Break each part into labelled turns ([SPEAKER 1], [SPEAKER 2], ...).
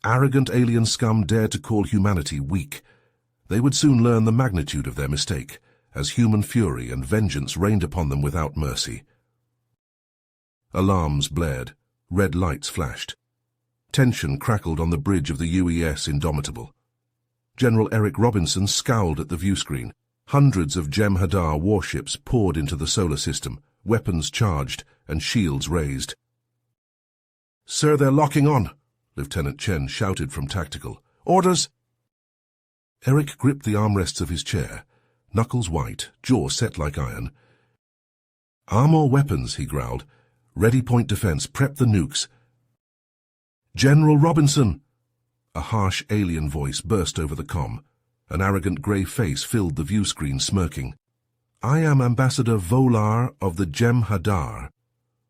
[SPEAKER 1] Arrogant alien scum dared to call humanity weak. They would soon learn the magnitude of their mistake, as human fury and vengeance rained upon them without mercy. Alarms blared, red lights flashed. Tension crackled on the bridge of the UES Indomitable. General Eric Robinson scowled at the viewscreen. Hundreds of Jem'Hadar warships poured into the solar system, weapons charged and shields raised. "Sir, they're locking on," Lieutenant Chen shouted from tactical. "Orders!" Eric gripped the armrests of his chair, knuckles white, jaw set like iron. "Arm all weapons," he growled. "Ready point defense, prep the nukes." "General Robinson!" A harsh alien voice burst over the comm. An arrogant grey face filled the viewscreen, smirking. "I am Ambassador Volar of the Jem'Hadar.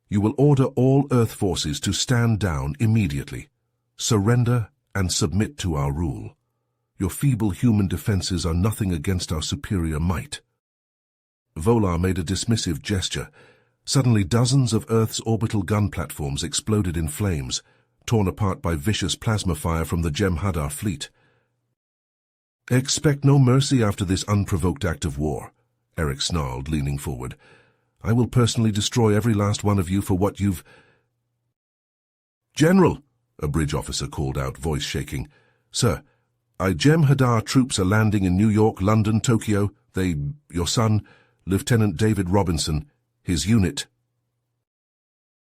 [SPEAKER 1] You will order all Earth forces to stand down immediately. Surrender and submit to our rule. Your feeble human defenses are nothing against our superior might." Volar made a dismissive gesture. Suddenly dozens of Earth's orbital gun platforms exploded in flames, torn apart by vicious plasma fire from the Jem'Hadar fleet. "Expect no mercy after this unprovoked act of war," Eric snarled, leaning forward. "I will personally destroy every last one of you for what you've—" "General," a bridge officer called out, voice shaking. "Sir, Jem'Hadar troops are landing in New York, London, Tokyo. Your son, Lieutenant David Robinson, his unit."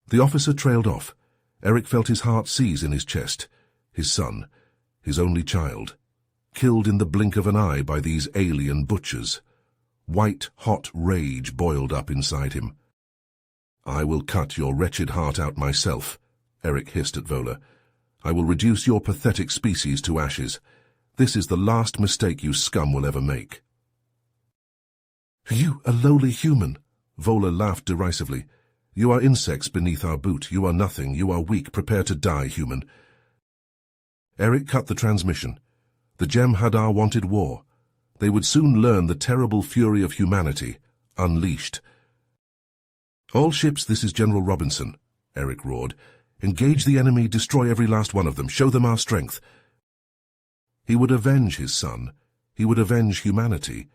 [SPEAKER 1] The officer trailed off. Eric felt his heart seize in his chest. His son, his only child, killed in the blink of an eye by these alien butchers. White, hot rage boiled up inside him. "I will cut your wretched heart out myself," Eric hissed at Volar. "I will reduce your pathetic species to ashes. This is the last mistake you scum will ever make." "You, a lowly human," Volar laughed derisively. "You are insects beneath our boot. You are nothing. You are weak. Prepare to die, human." Eric cut the transmission. The Jem'Hadar wanted war. They would soon learn the terrible fury of humanity, unleashed. "All ships, this is General Robinson," Eric roared. "Engage the enemy, destroy every last one of them, show them our strength." He would avenge his son. He would avenge humanity.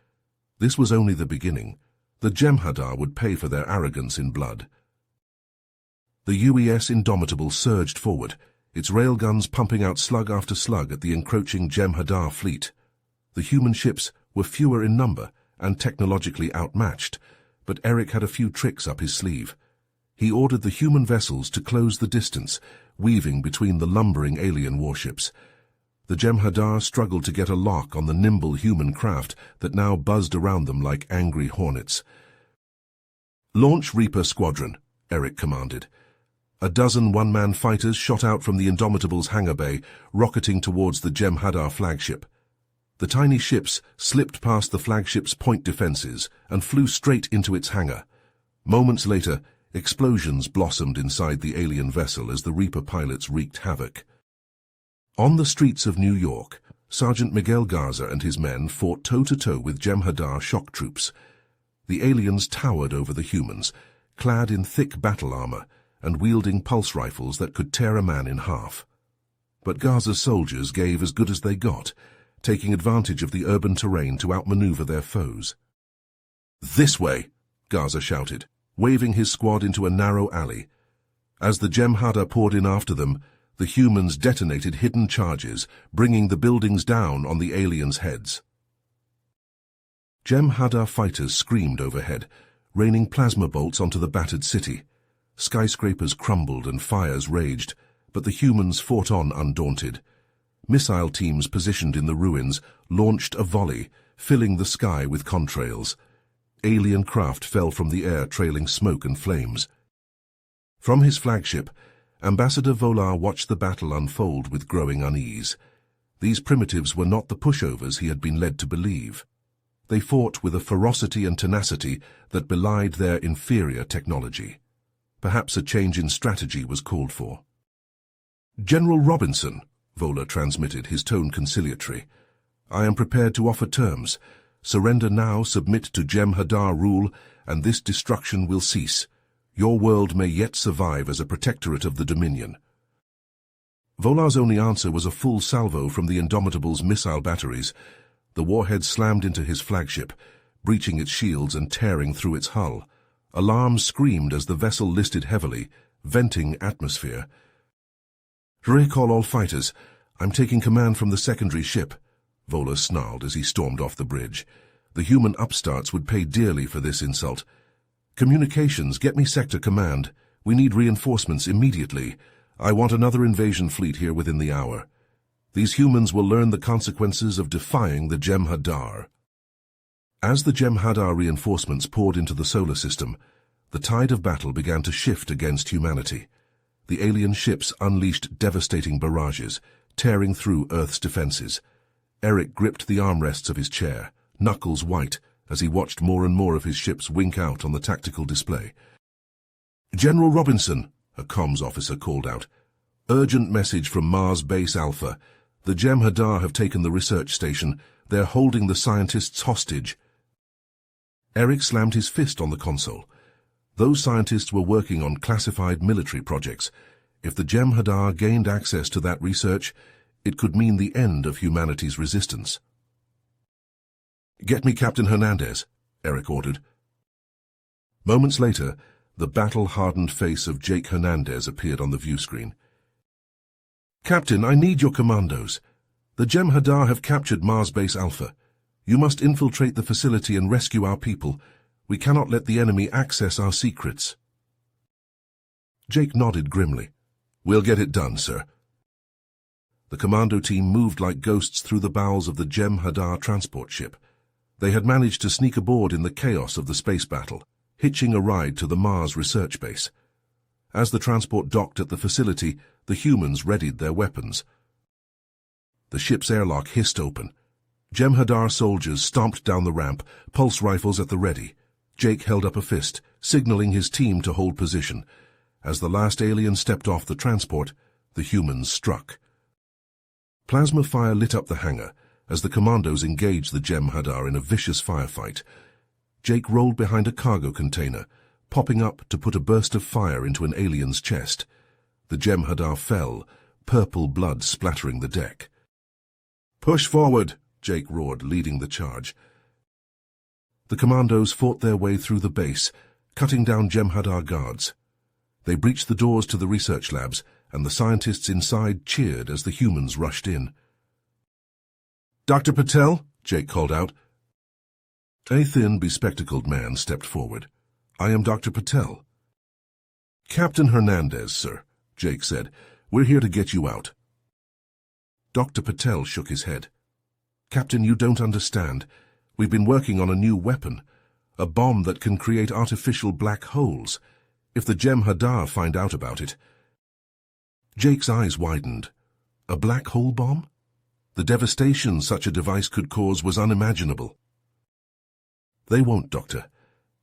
[SPEAKER 1] This was only the beginning. The Jem'Hadar would pay for their arrogance in blood. The UES Indomitable surged forward, its railguns pumping out slug after slug at the encroaching Jem'Hadar fleet. The human ships were fewer in number and technologically outmatched, but Eric had a few tricks up his sleeve. He ordered the human vessels to close the distance, weaving between the lumbering alien warships. The Jem'Hadar struggled to get a lock on the nimble human craft that now buzzed around them like angry hornets. "Launch Reaper Squadron," Eric commanded. A dozen one-man fighters shot out from the Indomitable's hangar bay, rocketing towards the Jem'Hadar flagship. The tiny ships slipped past the flagship's point defenses and flew straight into its hangar. Moments later, explosions blossomed inside the alien vessel as the Reaper pilots wreaked havoc. On the streets of New York, Sergeant Miguel Garza and his men fought toe-to-toe with Jem'Hadar shock troops. The aliens towered over the humans, clad in thick battle armor and wielding pulse rifles that could tear a man in half. But Garza's soldiers gave as good as they got, taking advantage of the urban terrain to outmaneuver their foes. "This way!" Garza shouted, waving his squad into a narrow alley. As the Jem'Hadar poured in after them, the humans detonated hidden charges, bringing the buildings down on the aliens' heads. Jem'Hadar fighters screamed overhead, raining plasma bolts onto the battered city. Skyscrapers crumbled and fires raged, but the humans fought on undaunted. Missile teams positioned in the ruins launched a volley, filling the sky with contrails. Alien craft fell from the air trailing smoke and flames. From his flagship, Ambassador Volar watched the battle unfold with growing unease. These primitives were not the pushovers he had been led to believe. They fought with a ferocity and tenacity that belied their inferior technology. Perhaps a change in strategy was called for. "General Robinson," Volar transmitted, his tone conciliatory, "I am prepared to offer terms. Surrender now, submit to Jem'Hadar rule, and this destruction will cease. Your world may yet survive as a protectorate of the Dominion." Volar's only answer was a full salvo from the Indomitable's missile batteries. The warhead slammed into his flagship, breaching its shields and tearing through its hull. Alarms screamed as the vessel listed heavily, venting atmosphere. "Recall all fighters. I'm taking command from the secondary ship," Volar snarled as he stormed off the bridge. The human upstarts would pay dearly for this insult. "Communications, get me sector command. We need reinforcements immediately. I want another invasion fleet here within the hour. These humans will learn the consequences of defying the Jem'Hadar." As the Jem'Hadar reinforcements poured into the solar system, the tide of battle began to shift against humanity. The alien ships unleashed devastating barrages, tearing through Earth's defenses. Eric gripped the armrests of his chair, knuckles white, as he watched more and more of his ships wink out on the tactical display. "General Robinson," a comms officer called out. "Urgent message from Mars Base Alpha. The Jem'Hadar have taken the research station. They're holding the scientists hostage." Eric slammed his fist on the console. Those scientists were working on classified military projects. If the Jem'Hadar gained access to that research, it could mean the end of humanity's resistance. "Get me Captain Hernandez," Eric ordered. Moments later, the battle-hardened face of Jake Hernandez appeared on the view screen. "Captain, I need your commandos. The Jem'Hadar have captured Mars Base Alpha. You must infiltrate the facility and rescue our people. We cannot let the enemy access our secrets." Jake nodded grimly. "We'll get it done, sir." The commando team moved like ghosts through the bowels of the Jem'Hadar transport ship. They had managed to sneak aboard in the chaos of the space battle, hitching a ride to the Mars research base. As the transport docked at the facility, the humans readied their weapons. The ship's airlock hissed open. Jem'Hadar soldiers stomped down the ramp, pulse rifles at the ready. Jake held up a fist, signaling his team to hold position. As the last alien stepped off the transport, the humans struck. Plasma fire lit up the hangar as the commandos engaged the Jem'Hadar in a vicious firefight. Jake rolled behind a cargo container, popping up to put a burst of fire into an alien's chest. The Jem'Hadar fell, purple blood splattering the deck. "Push forward," Jake roared, leading the charge. The commandos fought their way through the base, cutting down Jem'Hadar guards. They breached the doors to the research labs, and the scientists inside cheered as the humans rushed in. "Dr. Patel?" Jake called out. A thin, bespectacled man stepped forward. "I am Dr. Patel." "Captain Hernandez, sir," Jake said. "We're here to get you out." Dr. Patel shook his head. "Captain, you don't understand. We've been working on a new weapon, a bomb that can create artificial black holes. If the Jem'Hadar find out about it—" Jake's eyes widened. A black hole bomb? The devastation such a device could cause was unimaginable. "They won't, Doctor.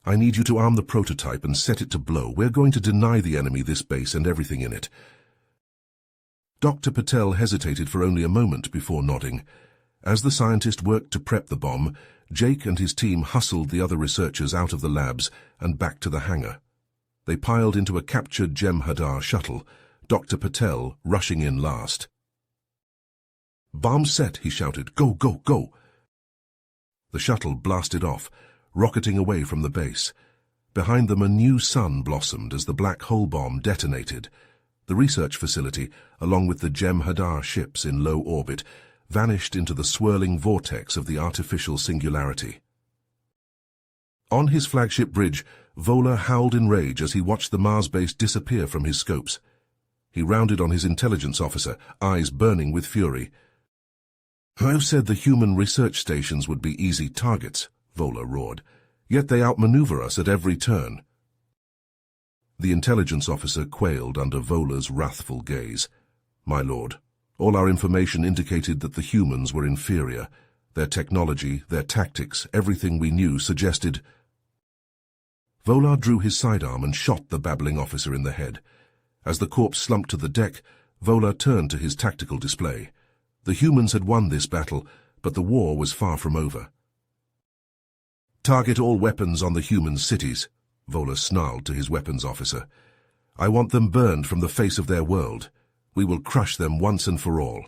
[SPEAKER 1] I need you to arm the prototype and set it to blow. We're going to deny the enemy this base and everything in it." Dr. Patel hesitated for only a moment before nodding. As the scientist worked to prep the bomb, Jake and his team hustled the other researchers out of the labs and back to the hangar. They piled into a captured Jem'Hadar shuttle, Dr. Patel rushing in last. "Bomb set," he shouted. "Go, go, go!" The shuttle blasted off, rocketing away from the base. Behind them a new sun blossomed as the black hole bomb detonated. The research facility, along with the Jem'Hadar ships in low orbit, vanished into the swirling vortex of the artificial singularity. On his flagship bridge, Volar howled in rage as he watched the Mars base disappear from his scopes. He rounded on his intelligence officer, eyes burning with fury. "I've said the human research stations would be easy targets," Volar roared. "Yet they outmaneuver us at every turn." The intelligence officer quailed under Volar's wrathful gaze. "My lord, all our information indicated that the humans were inferior. Their technology, their tactics, everything we knew suggested—" Volar drew his sidearm and shot the babbling officer in the head. As the corpse slumped to the deck, Volar turned to his tactical display. The humans had won this battle, but the war was far from over. "Target all weapons on the human cities," Volar snarled to his weapons officer. "I want them burned from the face of their world. We will crush them once and for all.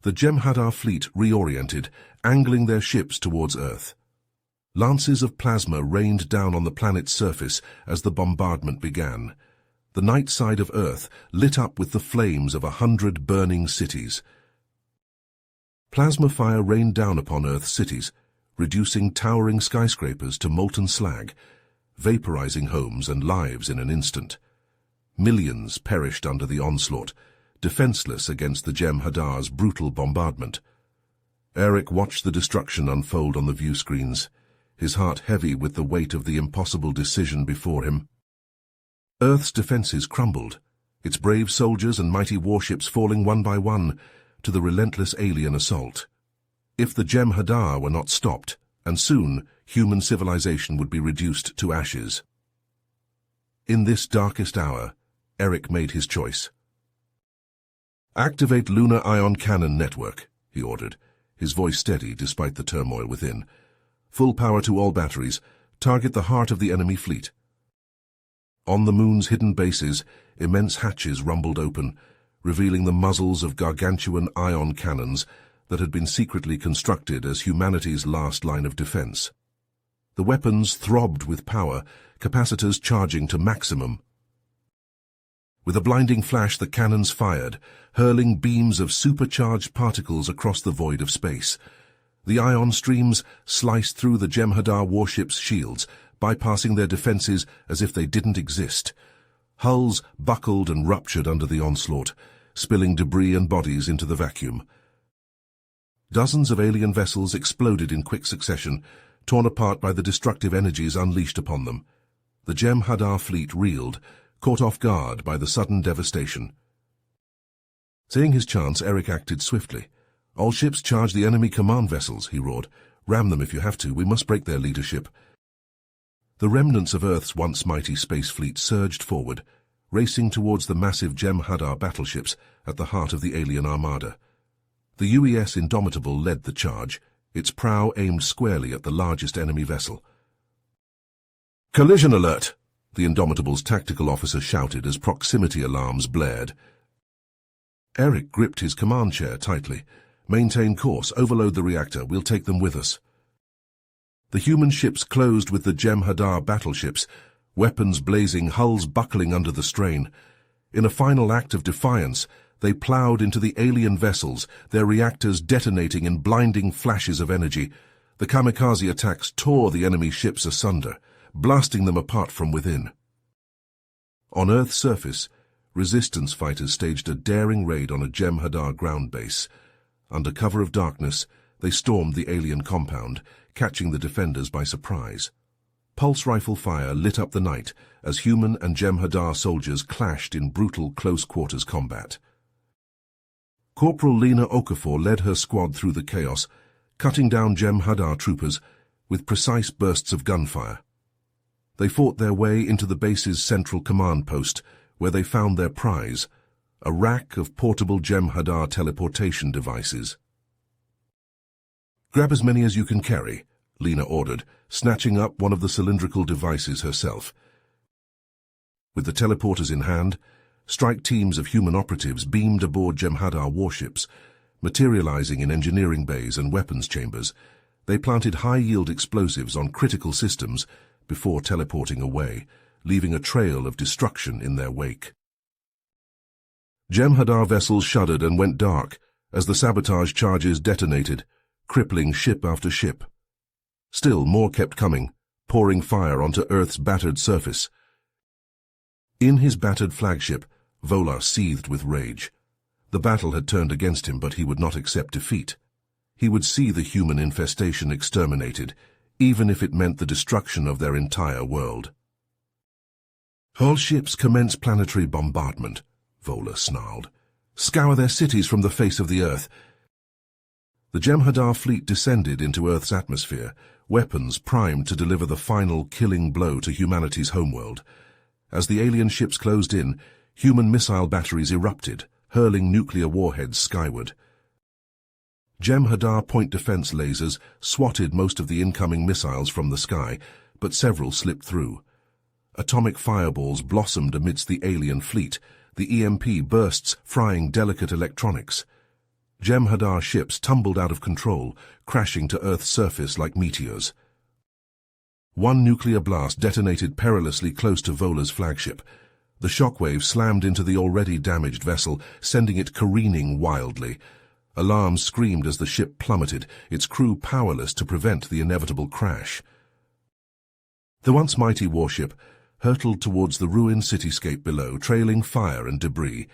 [SPEAKER 1] The Jem'Hadar fleet reoriented, angling their ships towards Earth. Lances of plasma rained down on the planet's surface as the bombardment began. The night side of Earth lit up with the flames of 100 burning cities. Plasma fire rained down upon Earth's cities, reducing towering skyscrapers to molten slag, vaporizing homes and lives in an instant. Millions perished under the onslaught, defenseless against the Jem'Hadar's brutal bombardment. Eric watched the destruction unfold on the view screens, his heart heavy with the weight of the impossible decision before him. Earth's defenses crumbled, its brave soldiers and mighty warships falling one by one to the relentless alien assault. If the Jem'Hadar were not stopped, and soon human civilization would be reduced to ashes. In this darkest hour, Eric made his choice. "Activate Lunar Ion Cannon Network," he ordered, his voice steady despite the turmoil within. "Full power to all batteries. Target the heart of the enemy fleet." On the moon's hidden bases, immense hatches rumbled open, revealing the muzzles of gargantuan ion cannons that had been secretly constructed as humanity's last line of defense. The weapons throbbed with power, capacitors charging to maximum. With a blinding flash, the cannons fired, hurling beams of supercharged particles across the void of space. The ion streams sliced through the Jem'Hadar warships' shields, bypassing their defenses as if they didn't exist. Hulls buckled and ruptured under the onslaught, spilling debris and bodies into the vacuum. Dozens of alien vessels exploded in quick succession, torn apart by the destructive energies unleashed upon them. The Jem'Hadar fleet reeled, caught off guard by the sudden devastation. Seeing his chance, Eric acted swiftly. "All ships charge the enemy command vessels," he roared. "Ram them if you have to. We must break their leadership." The remnants of Earth's once mighty space fleet surged forward, racing towards the massive Jem'Hadar battleships at the heart of the alien armada. The UES Indomitable led the charge, its prow aimed squarely at the largest enemy vessel. "Collision alert!" the Indomitable's tactical officer shouted as proximity alarms blared. Eric gripped his command chair tightly. "Maintain course, overload the reactor, we'll take them with us." The human ships closed with the Jem'Hadar battleships, weapons blazing, hulls buckling under the strain. In a final act of defiance, they plowed into the alien vessels, their reactors detonating in blinding flashes of energy. The kamikaze attacks tore the enemy ships asunder, blasting them apart from within. On Earth's surface, resistance fighters staged a daring raid on a Jem'Hadar ground base. Under cover of darkness, they stormed the alien compound, catching the defenders by surprise. Pulse rifle fire lit up the night as human and Jem'Hadar soldiers clashed in brutal close-quarters combat. Corporal Lena Okafor led her squad through the chaos, cutting down Jem'Hadar troopers with precise bursts of gunfire. They fought their way into the base's central command post, where they found their prize, a rack of portable Jem'Hadar teleportation devices. "Grab as many as you can carry," Lena ordered, snatching up one of the cylindrical devices herself. With the teleporters in hand, strike teams of human operatives beamed aboard Jem'Hadar warships. Materializing in engineering bays and weapons chambers, they planted high-yield explosives on critical systems before teleporting away, leaving a trail of destruction in their wake. Jem'Hadar vessels shuddered and went dark as the sabotage charges detonated, crippling ship after ship. Still, more kept coming, pouring fire onto Earth's battered surface. In his battered flagship, Volar seethed with rage. The battle had turned against him, but he would not accept defeat. He would see the human infestation exterminated, even if it meant the destruction of their entire world. "All ships commence planetary bombardment," Volar snarled. "Scour their cities from the face of the Earth." The Jem'Hadar fleet descended into Earth's atmosphere, weapons primed to deliver the final killing blow to humanity's homeworld. As the alien ships closed in, human missile batteries erupted, hurling nuclear warheads skyward. Jem'Hadar point defense lasers swatted most of the incoming missiles from the sky, but several slipped through. Atomic fireballs blossomed amidst the alien fleet, The EMP bursts, frying delicate electronics. Jem'Hadar ships tumbled out of control, crashing to Earth's surface like meteors. One nuclear blast detonated perilously close to Vola's flagship. The shockwave slammed into the already damaged vessel, sending it careening wildly. Alarms screamed as the ship plummeted, its crew powerless to prevent the inevitable crash. The once mighty warship hurtled towards the ruined cityscape below, trailing fire and debris.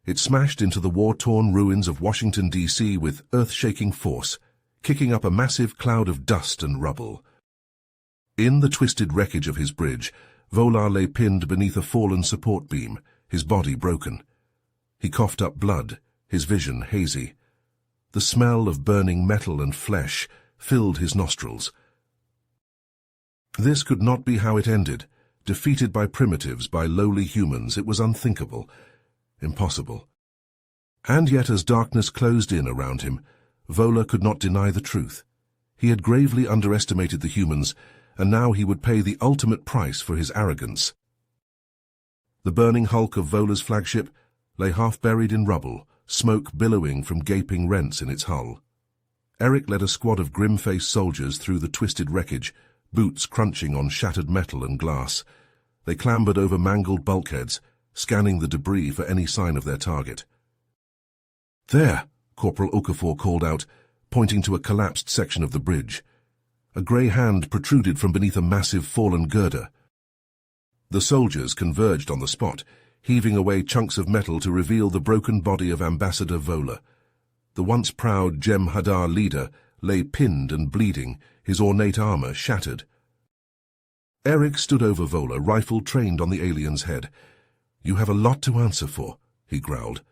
[SPEAKER 1] It smashed into the war-torn ruins of Washington, D.C. with earth-shaking force, kicking up a massive cloud of dust and rubble. In the twisted wreckage of his bridge, Volar lay pinned beneath a fallen support beam, his body broken. He coughed up blood, his vision hazy. The smell of burning metal and flesh filled his nostrils. This could not be how it ended. Defeated by primitives, by lowly humans, it was unthinkable, impossible. And yet as darkness closed in around him, Volar could not deny the truth. He had gravely underestimated the humans, and now he would pay the ultimate price for his arrogance. The burning hulk of Volar's flagship lay half buried in rubble, smoke billowing from gaping rents in its hull. Eric led a squad of grim-faced soldiers through the twisted wreckage, boots crunching on shattered metal and glass. They clambered over mangled bulkheads, scanning the debris for any sign of their target. "There," Corporal Okafor called out, pointing to a collapsed section of the bridge. A grey hand protruded from beneath a massive fallen girder. The soldiers converged on the spot, heaving away chunks of metal to reveal the broken body of Ambassador Volar. The once proud Jem'Hadar leader lay pinned and bleeding, his ornate armor shattered. Eric stood over Volar, rifle trained on the alien's head. "You have a lot to answer for," he growled.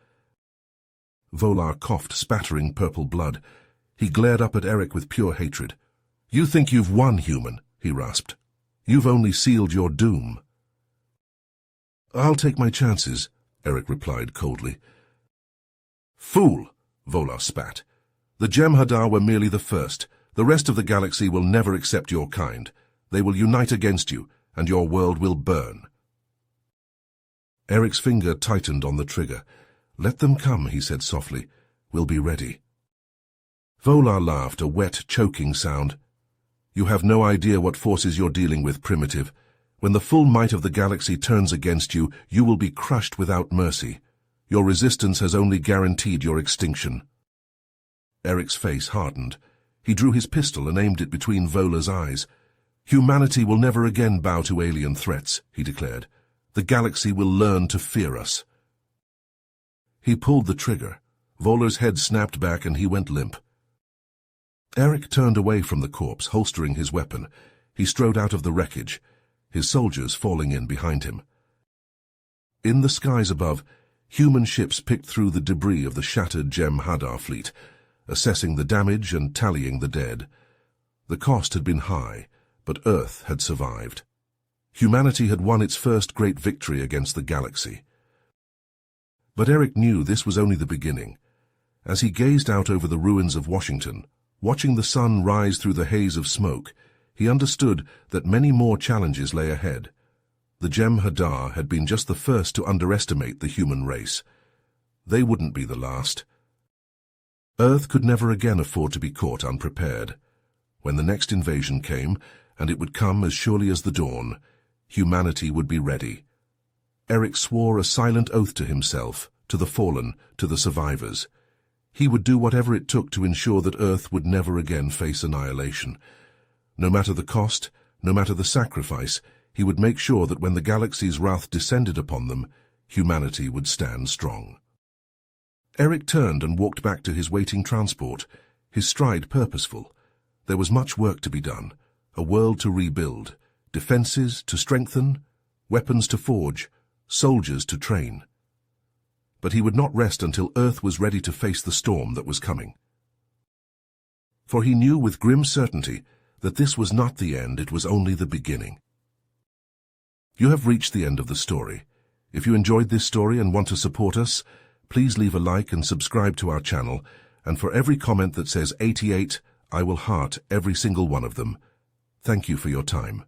[SPEAKER 1] Volar coughed, spattering purple blood. He glared up at Eric with pure hatred. "You think you've won, human," he rasped. "You've only sealed your doom." "I'll take my chances," Eric replied coldly. "Fool," Volar spat. "The Jem'Hadar were merely the first. The rest of the galaxy will never accept your kind. They will unite against you, and your world will burn." Eric's finger tightened on the trigger. "Let them come," he said softly. "We'll be ready." Volar laughed, a wet, choking sound. "You have no idea what forces you're dealing with, primitive. When the full might of the galaxy turns against you, you will be crushed without mercy. Your resistance has only guaranteed your extinction." Eric's face hardened. He drew his pistol and aimed it between Volar's eyes. "Humanity will never again bow to alien threats," he declared. "The galaxy will learn to fear us." He pulled the trigger. Volar's head snapped back and he went limp. Eric turned away from the corpse, holstering his weapon. He strode out of the wreckage, his soldiers falling in behind him. In the skies above, human ships picked through the debris of the shattered Jem'Hadar fleet, assessing the damage and tallying the dead. The cost had been high, but Earth had survived. Humanity had won its first great victory against the galaxy. But Eric knew this was only the beginning. As he gazed out over the ruins of Washington, watching the sun rise through the haze of smoke, he understood that many more challenges lay ahead. The Jem'Hadar had been just the first to underestimate the human race. They wouldn't be the last. Earth could never again afford to be caught unprepared. When the next invasion came, and it would come as surely as the dawn, humanity would be ready. Eric swore a silent oath to himself, to the fallen, to the survivors. He would do whatever it took to ensure that Earth would never again face annihilation. No matter the cost, no matter the sacrifice, he would make sure that when the galaxy's wrath descended upon them, humanity would stand strong. Eric turned and walked back to his waiting transport, his stride purposeful. There was much work to be done, a world to rebuild, defenses to strengthen, weapons to forge, soldiers to train. But he would not rest until Earth was ready to face the storm that was coming. For he knew with grim certainty that this was not the end, it was only the beginning. You have reached the end of the story. If you enjoyed this story and want to support us, please leave a like and subscribe to our channel, and for every comment that says 88, I will heart every single one of them. Thank you for your time.